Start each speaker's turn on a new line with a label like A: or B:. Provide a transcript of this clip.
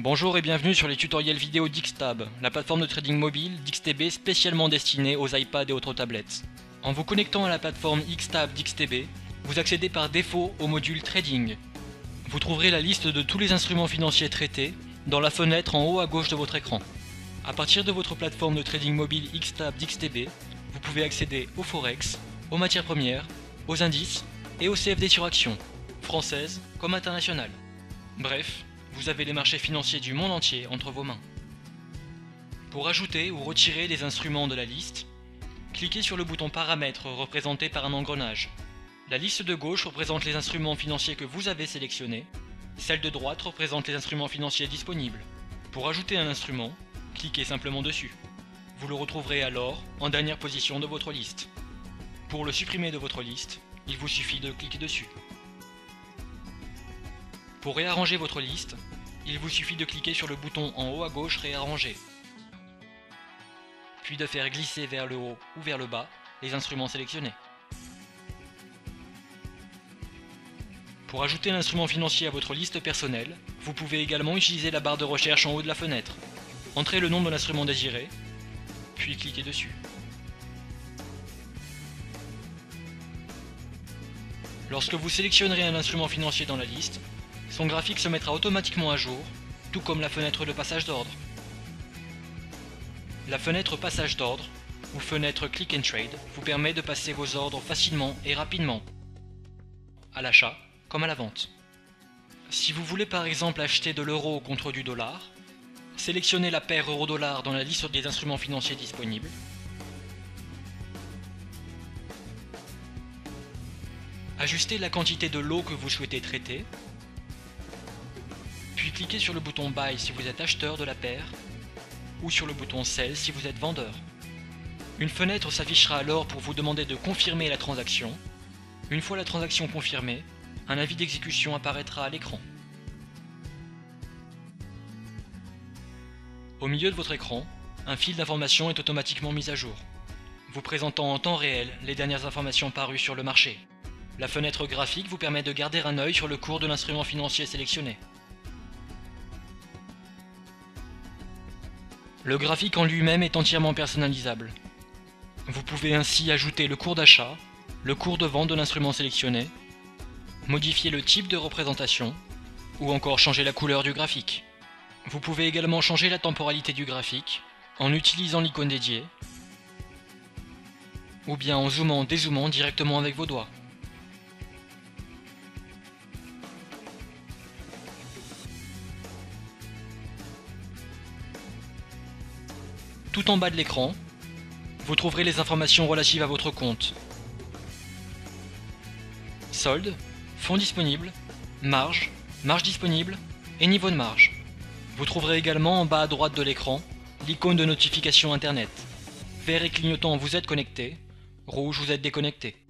A: Bonjour et bienvenue sur les tutoriels vidéo d'Xtab, la plateforme de trading mobile d'XTB spécialement destinée aux iPads et autres tablettes. En vous connectant à la plateforme Xtab d'XTB, vous accédez par défaut au module Trading. Vous trouverez la liste de tous les instruments financiers traités dans la fenêtre en haut à gauche de votre écran. À partir de votre plateforme de trading mobile Xtab d'XTB, vous pouvez accéder aux forex, aux matières premières, aux indices et aux CFD sur actions, françaises comme internationales. Bref, vous avez les marchés financiers du monde entier entre vos mains. Pour ajouter ou retirer des instruments de la liste, cliquez sur le bouton Paramètres représenté par un engrenage. La liste de gauche représente les instruments financiers que vous avez sélectionnés, celle de droite représente les instruments financiers disponibles. Pour ajouter un instrument, cliquez simplement dessus. Vous le retrouverez alors en dernière position de votre liste. Pour le supprimer de votre liste, il vous suffit de cliquer dessus. Pour réarranger votre liste, il vous suffit de cliquer sur le bouton en haut à gauche Réarranger, puis de faire glisser vers le haut ou vers le bas les instruments sélectionnés. Pour ajouter l'instrument financier à votre liste personnelle, vous pouvez également utiliser la barre de recherche en haut de la fenêtre. Entrez le nom de l'instrument désiré, puis cliquez dessus. Lorsque vous sélectionnerez un instrument financier dans la liste, son graphique se mettra automatiquement à jour, tout comme la fenêtre de passage d'ordre. La fenêtre passage d'ordre, ou fenêtre Click and Trade, vous permet de passer vos ordres facilement et rapidement, à l'achat comme à la vente. Si vous voulez par exemple acheter de l'euro contre du dollar, sélectionnez la paire euro-dollar dans la liste des instruments financiers disponibles. Ajustez la quantité de lot que vous souhaitez traiter, puis cliquez sur le bouton Buy si vous êtes acheteur de la paire, ou sur le bouton Sell si vous êtes vendeur. Une fenêtre s'affichera alors pour vous demander de confirmer la transaction. Une fois la transaction confirmée, un avis d'exécution apparaîtra à l'écran. Au milieu de votre écran, un fil d'informations est automatiquement mis à jour, vous présentant en temps réel les dernières informations parues sur le marché. La fenêtre graphique vous permet de garder un œil sur le cours de l'instrument financier sélectionné. Le graphique en lui-même est entièrement personnalisable. Vous pouvez ainsi ajouter le cours d'achat, le cours de vente de l'instrument sélectionné, modifier le type de représentation, ou encore changer la couleur du graphique. Vous pouvez également changer la temporalité du graphique en utilisant l'icône dédiée, ou bien en zoomant-dézoomant directement avec vos doigts. Tout en bas de l'écran, vous trouverez les informations relatives à votre compte. Solde, fonds disponibles, marge, marge disponible et niveau de marge. Vous trouverez également en bas à droite de l'écran l'icône de notification internet. Vert et clignotant, vous êtes connecté, rouge, vous êtes déconnecté.